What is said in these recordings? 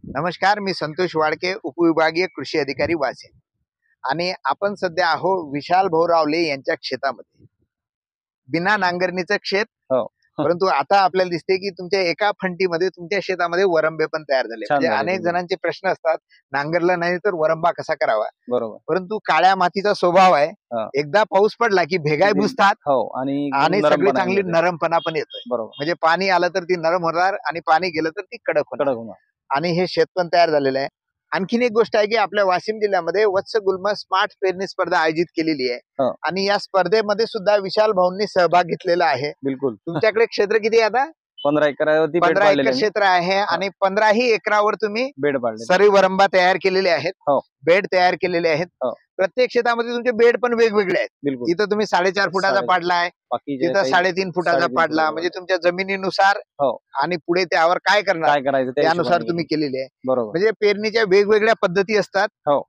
नमस्कार, मी संतोष वाडके, उपविभागीय कृषी अधिकारी वाशिम. आणि आपण सध्या आहो विशाल भाऊ रावले यांच्या शेतामध्ये. बिना नांगरणीचं क्षेत. हो. परंतु आता आपल्याला दिसते की तुमच्या एका फंटीमध्ये तुमच्या शेतामध्ये वरंबे पण तयार झाले. छान म्हणजे झाले अनेक तुम्ही. जणांचे प्रश्न असतात, नांगरला नाही तर वरंबा कसा करावा. बरोबर. परंतु काळ्या मातीचा स्वभाव आहे. हा. एकदा पाऊस पडला की भेगाय किती- बुजतात हो आणि आणि नरम सगळी पण चांगली आहे. नरमपणा पण येतोय. बरोबर. म्हणजे पाणी आलं तर ती नरम होणार आणि पाणी गेलं तर ती कडक होणार. कडक होणार. आणि हे शेत पण तयार झालेलं आहे. आणखीन एक गोष्ट आहे की आपल्या वाशिम जिल्ह्यामध्ये वत्स गुल्म स्मार्ट पेरणी स्पर्धा आयोजित केलेली आहे. हो. आणि या स्पर्धेमध्ये सुद्धा विशाल भाऊंनी सहभाग घेतलेला आहे. बिलकुल. तुमच्याकडे क्षेत्र किती आहे आता? 15 एकरावरती 15 एकर क्षेत्र आहे आणि 15ही एकरावर तुम्ही बेड पाडले. सरी वरंबा तयार केलेले आहेत. हो. बेड तयार केलेले आहेत. हो. प्रत्येक शेतामध्ये तुमचे बेड पण वेगवेगळे आहेत. बिलकुल. इथं तुम्ही 4.5 फुटाचा 4.5 पाडलाय, बाकी तिथं 3.5 फुटाचा 3.5 पाडला. म्हणजे तुमच्या जमिनीनुसार हो. आणि पुढे त्यावर काय करणार काय करायचं त्यानुसार हिशोबाने. तुम्ही केलेले आहे. बरोबर. म्हणजे पेरणीच्या वेगवेगळ्या पद्धती असतात. हो.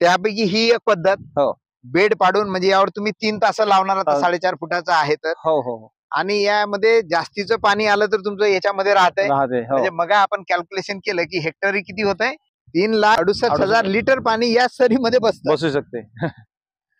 त्यापैकी ही एक पद्धत. हो. बेड पाडून म्हणजे यावर तुम्ही 3 तास लावणार आता. हो. 4.5 फुटाचा आहे तर. हो हो हो. आणि यामध्ये जास्तीचं पाणी आलं तर तुमचं याच्यामध्ये राहतंय. राहते. हो. म्हणजे मग आपण कॅल्क्युलेशन केलं की हेक्टरी किती होत आहे, 3,68,000 लिटर पाणी या सरीमध्ये बसतं. बसू शकते.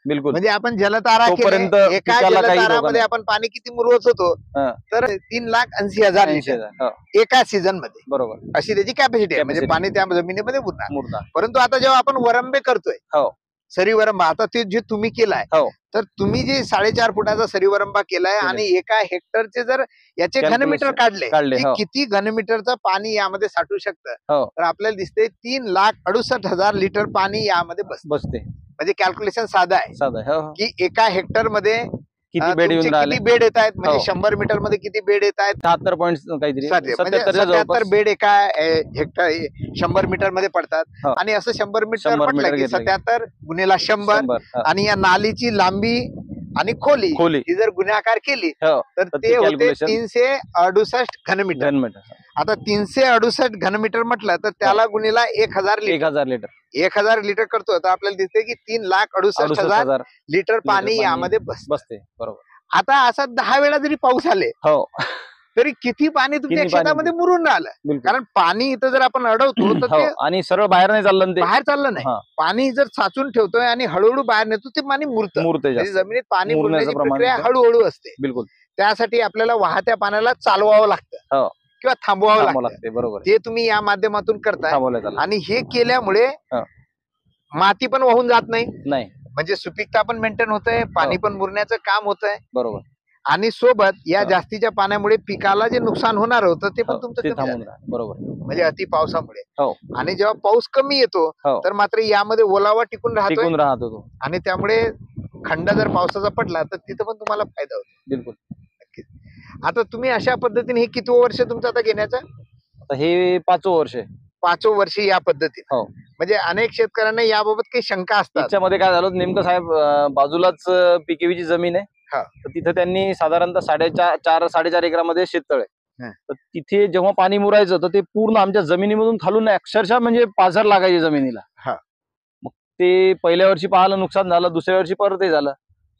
बिलकुल. म्हणजे आपण जलतारा तोपर्यंत केले, एका पिकाला काही जलतारामध्ये धोका आपण पाणी किती मुरवत होतो हा. तर 3,80,000 लिटर हो. एका सीझन मध्ये बरोबर. अशी त्याची कॅपॅसिटी आहे. म्हणजे Capacity. पाणी त्या जमिनीमध्ये मुरणार. मुर्दा. परंतु आता जेव्हा आपण वरंबे करतोय, हो. सरी वरंबा, आता ते जे तुम्ही केलाय हो. तर तुम्ही जे 4.5 फुटाचा सरी वरंबा केलाय केलंय. आणि एका हेक्टरचे जर याचे Calculation घनमीटर काढले काढले, की हो. किती घनमीटरचं पाणी यामध्ये साठू शकतं, हो. तर आपल्याला दिसते 3,68,000 लिटर पाणी यामध्ये बसतं. बसते. म्हणजे कॅल्क्युलेशन साधं आहे साधा. हो हो. की एका हेक्टर मध्ये किती बेड येऊन राहिले? किती बेड येत आहेत. म्हणजे हो. 100 मीटर मध्ये किती बेड येत आहेत. 76 पॉइंट काहीतरी म्हणजे 77 च्या 77 जवळपास. बेड एका हेक्टर 100 मीटर मध्ये पडतात. हो. आणि असं 100 मीटर 100 म्हटलं मीटर की घेतलं की 77 गुणिला 100. 100. हा. आणि या नालीची लांबी आणि खोली ही जर गुणाकार केली हो. तर तर ते ती होते calculation 368 घनमीटर. घनमीटर. आता 368 घनमीटर म्हटलं तर त्याला गुणिला 1,000 लिटर. 1000 लिटर. 1,000 लिटर करतो तर आपल्याला दिसते की 3,68,000 68,000 लिटर पाणी पाणी यामध्ये बसतं. बसते. बरोबर. आता असा 10 वेळा जरी पाऊस आले हो. तरी किती पाणी तुमच्या किती पाणी शेतामध्ये मुरून राहिलं. बिलकुल. कारण पाणी इथं जर आपण अडवतो तर हो. ते आणि सरळ बाहेर नाही चाललं ना ते. बाहेर चाललं नाही. हा. पाणी जर साचून ठेवतोय आणि हळूहळू बाहेर नेतो ते पाणी मुरतं. मूर्ते म्हणजे जास्त. जमिनीत पाणी मुरण्याचं मुरण्याची प्रमाण प्रक्रिया होतं. हळूहळू असते. बिलकुल. त्यासाठी आपल्याला वाहत्या पाण्याला चालवावं लागतं हो. किंवा थांबवावं थांबावं लागतं. लागते. बरोबर. ते तुम्ही या माध्यमातून करताय. थांबवलं चाललं. आणि हे केल्यामुळे हा. माती पण वाहून जात नाही. नाही. म्हणजे सुपीकता पण मेंटेन होतंय, पाणी पण मुरण्याचं काम होतंय. बरोबर. आणि सोबत या हा. जास्तीच्या पाण्यामुळे पिकाला जे नुकसान होणार होतं ते पण हो, तुमचं ते कमी थांबून झालं. राहा. बरोबर. म्हणजे अति पावसामुळे. हो. आणि जेव्हा पाऊस कमी येतो हो. तर मात्र यामध्ये ओलावा टिकून राहतोय. टिकून राहतो तो. आणि त्यामुळे खंड जर पावसाचा पडला तर तिथं पण तुम्हाला फायदा होतो. बिलकुल. नक्कीच. आता तुम्ही अशा पद्धतीने हे किती वर्ष तुमचं आता घेण्याचं? आता हे 5वं वर्ष आहे. 5वं वर्ष या पद्धतीने. हो. म्हणजे अनेक शेतकऱ्यांना याबाबत काही शंका असतात. त्याच्यामध्ये काय झालं नेमकं साहेब, बाजूलाच पीकेवीची जमीन आहे. हा. तर तिथं त्यांनी साधारणतः 4.5 एकरामध्ये शेततळ आहे. हा. तर तिथे जेव्हा पाणी मुरायचं तर ते पूर्ण आमच्या जमिनीमधून खालून अक्षरशः म्हणजे पाझर लागायची जमिनीला. हा. मग ते पहिल्या वर्षी पाहायला नुकसान झालं, दुसऱ्या वर्षी परत झालं.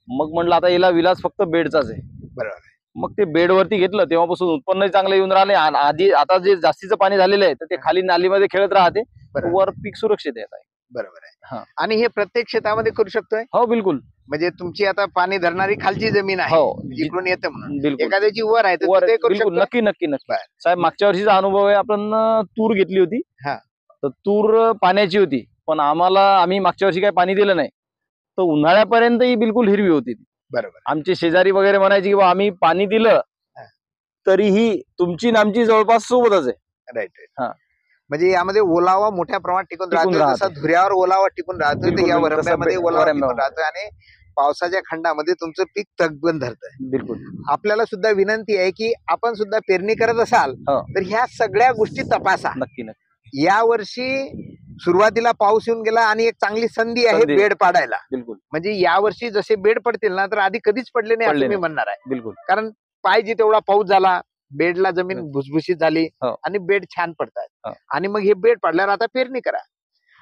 मग म्हटलं आता याला विलास फक्त बेडचाच आहे. बरोबर. मग ते बेडवरती घेतलं, तेव्हापासून उत्पन्नही चांगलं येऊन राहिले. आधी आता जे जास्तीचं पाणी झालेलं आहे तर ते खाली नालीमध्ये खेळत राहते. बरोबर. वर पीक सुरक्षित येत आहे. बरोबर आहे. हा. आणि हे प्रत्येक शेतामध्ये करू शकतोय. हो बिलकुल. म्हणजे तुमची आता पाणी धरणारी खालची जमीन आहे. हो. जिकडून येतं म्हणून. बिलकुल. एखाद्याची वर आहे तर वर ते करू बिलकुल. शकतो. नक्की नक्की नक्की. बरं. साहेब मागच्या वर्षीचा अनुभव आहे. आपण तूर घेतली होती. हा. तर तूर पाण्याची होती, पण आम्ही मागच्या वर्षी काही पाणी दिलं नाही. तर उन्हाळ्यापर्यंत ही बिलकुल हिरवी होती. बरोबर. आमचे शेजारी वगैरे म्हणायचे की आम्ही पाणी दिलं तरीही तुमची आणि आमची जवळपास सोबतच आहे. राईट. हा. म्हणजे यामध्ये ओलावा मोठ्या प्रमाणात टिकून राहतो. राहते. जसा धुऱ्यावर ओलावा टिकून राहतो बिलकुल, तर या बिलकुल. वरंब्यामध्ये तसं ओलावा टिकून वरंब्यावर. राहतोय आणि पावसाच्या खंडामध्ये तुमचं पीक तगबंद धरतंय. बिलकुल. आपल्याला सुद्धा विनंती आहे की आपण सुद्धा पेरणी करत असाल हो. तर ह्या सगळ्या गोष्टी तपासा. नक्की नक्की. या वर्षी सुरुवातीला पाऊस येऊन गेला आणि एक चांगली संधी आहे संधी. बेड पाडायला. बिलकुल. म्हणजे या वर्षी जसे बेड पडतील ना तर आधी कधीच पडले नाही असं पडले मी नाही. म्हणणार आहे. बिलकुल. कारण पाहिजे तेवढा पाऊस झाला, बेडला जमीन भुसभुशीत झाली हो. आणि बेड छान पडतात. हो. आणि मग हे बेड पडल्यावर आता पेरणी करा.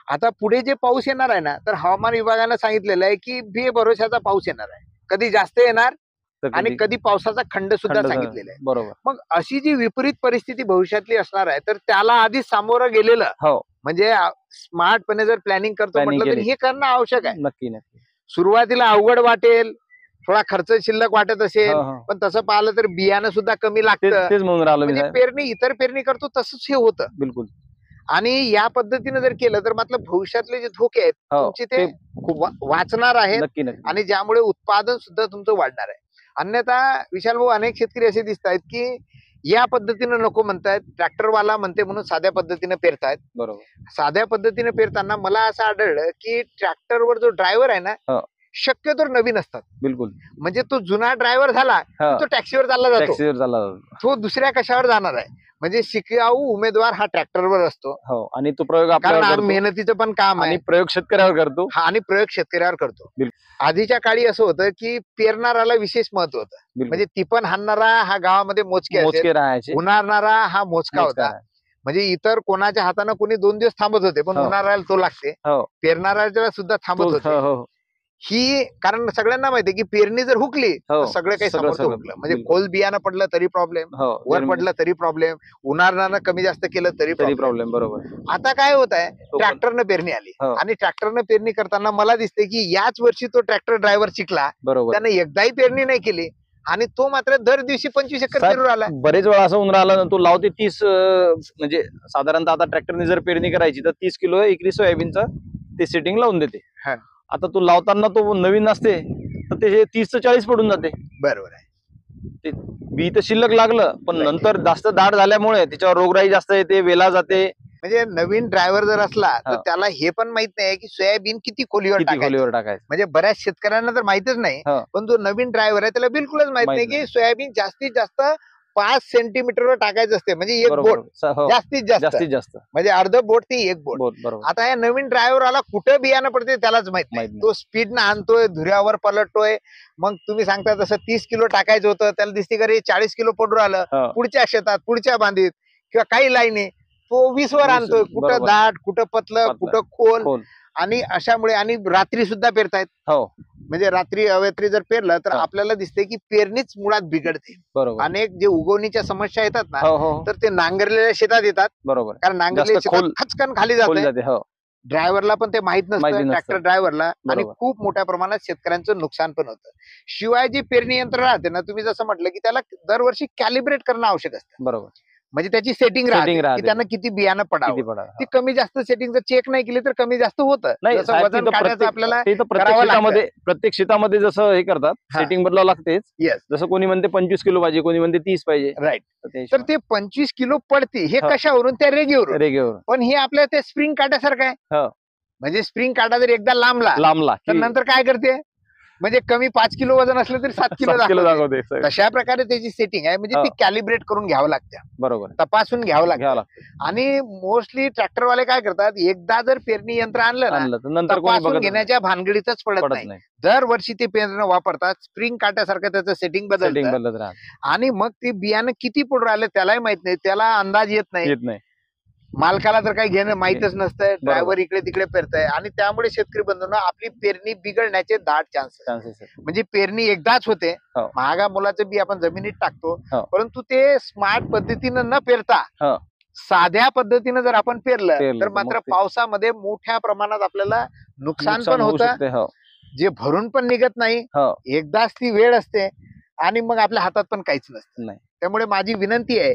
आता पुढे जे पाऊस येणार आहे ना तर हवामान विभागानं सांगितलेलं आहे की बेभरोशाचा पाऊस येणार आहे. कधी जास्त येणार तर आणि कधी पावसाचा खंड सुद्धा खंड सांगितलेला आहे. बरोबर. मग अशी जी विपरीत परिस्थिती भविष्यातली असणार आहे तर त्याला आधी सामोरं गेलेलं हो, म्हणजे स्मार्टपणे जर प्लॅनिंग करतो Planning म्हटलं तर केली. हे करणं आवश्यक आहे. नक्की नक्की. सुरुवातीला अवघड वाटेल, थोडा खर्च शिल्लक वाटत असेल, हो, हो. पण तसं पाहिलं तर बियाणं सुद्धा कमी तेच लागतं. तेच म्हणून राहिलो मी म्हणजे साहेब. पेरणी इतर पेरणी करतो तसंच हे होतं. बिलकुल. आणि या पद्धतीने जर केलं तर मतलब भविष्यातले जे धोके आहेत हो, तुमचे ते खूप वाचणार आहेत नक्की नक्की. आणि ज्यामुळे उत्पादन सुद्धा तुमचं वाढणार आहे. अन्यथा विशाल भाऊ अनेक शेतकरी असे दिसत आहेत की या पद्धतीने नको म्हणतायत, ट्रॅक्टरवाला म्हणते म्हणून साध्या पद्धतीने पेरतायत. बरोबर. साध्या पद्धतीने पेरताना मला असं आढळलं की ट्रॅक्टरवर जो ड्रायव्हर आहे ना हो. शक्यतो नवीन असतात. बिलकुल. म्हणजे तो जुना ड्रायव्हर झाला हो. तो टॅक्सीवर चालला जातो, टॅक्सीवर चालला. तो दुसऱ्या कशावर जाणार आहे. म्हणजे शिकाऊ उमेदवार हा ट्रॅक्टरवर असतो हो, आणि तो प्रयोग कारण आपल्यावर हा करतो मेहनतीचं पण काम आहे आणि प्रयोग शेतकऱ्यावर करतो. हा आणि प्रयोग शेतकऱ्यावर करतो. बिलकुल. आधीच्या काळी असं होतं की पेरणाराला विशेष महत्व होतं. बिलकुल. म्हणजे टिपण हाणणारा हा गावामध्ये मोजके असेल, मोजके राहायचे. उन्हाळणारा हा मोजका मोजका होता. राहायचे. म्हणजे इतर कोणाच्या हातानं कोणी 2 दिवस थांबत होते पण हो. उन्हाळ्याला तो लागते, हो. पेरणाऱ्याला सुद्धा थांबत हो, होते. हो. ही कारण सगळ्यांना माहिती की पेरणी जर हुकली तर हो. सगळं काही सगळं- समोरचं सगळं. हुकलं. म्हणजे बिलकुल. खोल बियाणं पडलं तरी प्रॉब्लेम, हो. वर पडलं तरी प्रॉब्लेम, उन्हाळ्यानं कमी जास्त केलं तरी तरी प्रॉब्लेम. प्रॉब्लेम. बरोबर. आता काय होत आहे तो पण- ट्रॅक्टरनं पेरणी आली हो. आणि ट्रॅक्टरनं पेरणी करताना मला दिसते की याच वर्षी तो ट्रॅक्टर ड्रायव्हर शिकला, बरोबर. त्याने एकदाही पेरणी नाही केली आणि तो मात्र दर दिवशी 25 एकर साहेब, पेरू आला. बरेच वेळा असं होऊन राहिलं ना, तो लावते 30 म्हणजे साधारणतः आता ट्रॅक्टरने जर पेरणी करायची तर 30 किलो एकरी सोयाबीनचं ते सेटिंग लावून देते. हा. आता तो लावताना तो नवीन असते तर ते 30 40 पडून जाते. बरोबर आहे. ते बी तर शिल्लक लागलं पण लागलं. नंतर जास्त दाट झाल्यामुळे त्याच्यावर रोगराई जास्त येते, वेला जाते. म्हणजे नवीन ड्रायव्हर जर असला तर हा. त्याला हे पण माहित नाही की सोयाबीन किती खोलीवर किती टाकायचं. खोलीवर टाकायचं. म्हणजे बऱ्याच शेतकऱ्यांना तर माहितच नाही, हा. पण जो नवीन ड्रायव्हर आहे त्याला बिलकुलच माहित नाही माहित की सोयाबीन जास्तीत जास्त 5 सेंटीमीटरवर टाकायचं असते. म्हणजे एक बरोबर. बोट हो. जास्तीत जास्त जास्तीत जास्त म्हणजे अर्ध बोट ते एक बोट. बरोबर. आता या नवीन ड्रायव्हरला कुठं बियाणं पडते त्यालाच माहित माहित नाही. नाही. तो स्पीडनं आणतोय, धुऱ्यावर पलटतोय. मग तुम्ही सांगता तसं 30 किलो टाकायचं होतं त्याला दिसते का रे 40 किलो पडू राहिलं. हा. पुढच्या शेतात पुढच्या बांधीत किंवा काही लाईनी तो 20 वर 20 आणतोय. कुठं बरोबर. दाट, कुठं पतलं, पतलं. कुठं खोल. खोल. आणि अशामुळे आणि रात्री सुद्धा पेरतायत. हो. म्हणजे रात्री अवेत्री जर पेरलं तर हा. आपल्याला दिसते की पेरणीच मुळात बिघडते. बरोबर. अनेक जे उगवणीच्या समस्या येतात ना हो हो तर ते नांगरलेल्या शेतात येतात. बरोबर. कारण नांगरलेल्या जास्त शेतात खोल- खचकन खाली खोल जाते. जाते. हो. ड्रायव्हरला पण ते माहित माहिती नसतं नसतं. ट्रॅक्टर ड्रायव्हरला आणि बरोबर. खूप मोठ्या प्रमाणात शेतकऱ्यांचं नुकसान पण होतं. शिवाय जी पेरणी यंत्र राहते ना तुम्ही जसं म्हटलं की त्याला दरवर्षी कॅलिब्रेट करणं आवश्यक असतं. बरोबर. म्हणजे त्याची सेटिंग राहते की त्यांना किती बियाणं किती पडावं. पडा. ती कमी जास्त सेटिंग जर चेक नाही केली तर कमी जास्त होतं. नाही जसं साहेब, वजन ते तर काढायचं आपल्याला ते तर प्रत्येक करावं लागतं. शेतामध्ये जसं हे करतात हा. सेटिंग बदलावं लागतेच. येस जसं कोणी म्हणते 25 किलो पाहिजे, कोणी म्हणते 30 पाहिजे. राईट. तर ते तर ते 25 किलो पडते हे हा. कशावरून त्या रेगेवरून. रेगेवर पण हे आपल्या ते स्प्रिंग काट्यासारखं आहे. हो. म्हणजे स्प्रिंग काटा जर एकदा लांबला लांबला तर की नंतर काय करते म्हणजे कमी 5 किलो वजन असलं तरी 7 किलो 7 किलो दाखवते. दाखवते. तशा प्रकारे त्याची सेटिंग आहे. म्हणजे हो. ती कॅलिब्रेट करून घ्यावं लागते, बरोबर. तपासून घ्यावं घ्यावं लागतं. लागतं. आणि मोस्टली ट्रॅक्टरवाले काय करतात एकदा जर पेरणी यंत्र आणलं ना आणलं तर नंतर कोणी तपासून बघत घेण्याच्या भानगडीतच पडत पडत नाही. नाही. दरवर्षी ते पेरणं वापरतात. स्प्रिंग काट्यासारखं त्याचं सेटिंग सेटिंग बदलतं बदलत राहत. आणि मग ते बियाणं किती पडून राहिलं त्यालाही माहित नाही, त्याला अंदाज येत नाही. येत नाही. मालकाला तर काही घेणं माहितच नसतंय. ड्रायव्हर इकडे तिकडे पेरताय आणि त्यामुळे शेतकरी बंधूंनो आपली पेरणी बिघडण्याचे दाट चान्सेस. चान्सेस आहेत. म्हणजे पेरणी एकदाच होते. हो. महागा मोलाचं बी आपण जमिनीत टाकतो, हो. परंतु ते स्मार्ट पद्धतीनं न पेरता हो. साध्या पद्धतीनं जर आपण पेरलं पेरलं तर तर मात्र मग ते- पावसामध्ये मोठ्या प्रमाणात आपल्याला नुकसान पण होऊ होतं, शकते. हो. जे भरून पण निघत नाही. हो. एकदाच ती वेळ असते आणि मग आपल्या हातात पण काहीच नसतं. नाही. त्यामुळे माझी विनंती आहे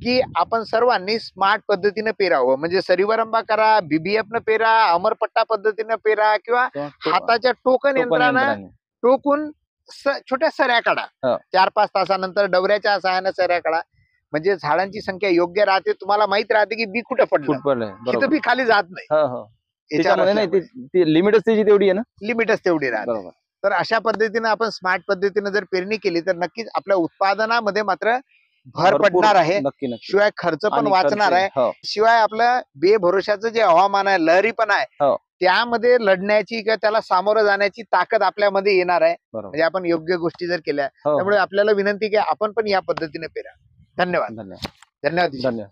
की आपण सर्वांनी स्मार्ट पद्धतीने पेरावं. म्हणजे सरीवरंबा करा, BBF न पेरा, अमरपट्टा पद्धतीनं पेरा किंवा हाताच्या टोकन यंत्रानं टोकून छोट्या सऱ्या काढा. हो. 4-5 तासानंतर डवऱ्याच्या सहाय्याने सऱ्या काढा. म्हणजे झाडांची संख्या योग्य राहते. तुम्हाला माहित राहते की बी कुठं पडलं, फुटबॉल तिथं बी खाली जात नाही. हो हो त्याच्यामध्ये नाही ती लिमिटच त्याची तेवढी आहे ना. लिमिटच तेवढी राहते. बरोबर. तर अशा पद्धतीने आपण स्मार्ट पद्धतीने जर पेरणी केली तर नक्कीच आपल्या उत्पादनामध्ये मात्र भर भरपूर- पडणार आहे. नक्की नक्की. शिवाय खर्च पण आणि वाचणार खर्च- आहे. हो. शिवाय आपलं बेभरोशाचं जे हवामान आहे, लहरी पण आहे, हो. त्यामध्ये लढण्याची किंवा त्याला सामोरं जाण्याची ताकद आपल्यामध्ये येणार आहे. बरोबर. म्हणजे आपण योग्य गोष्टी जर केल्या. हो, हो. त्यामुळे आपल्याला विनंती की आपण पण या पद्धतीने पेरा. धन्यवाद. धन्यवाद. धन्यवाद. धन्यवाद.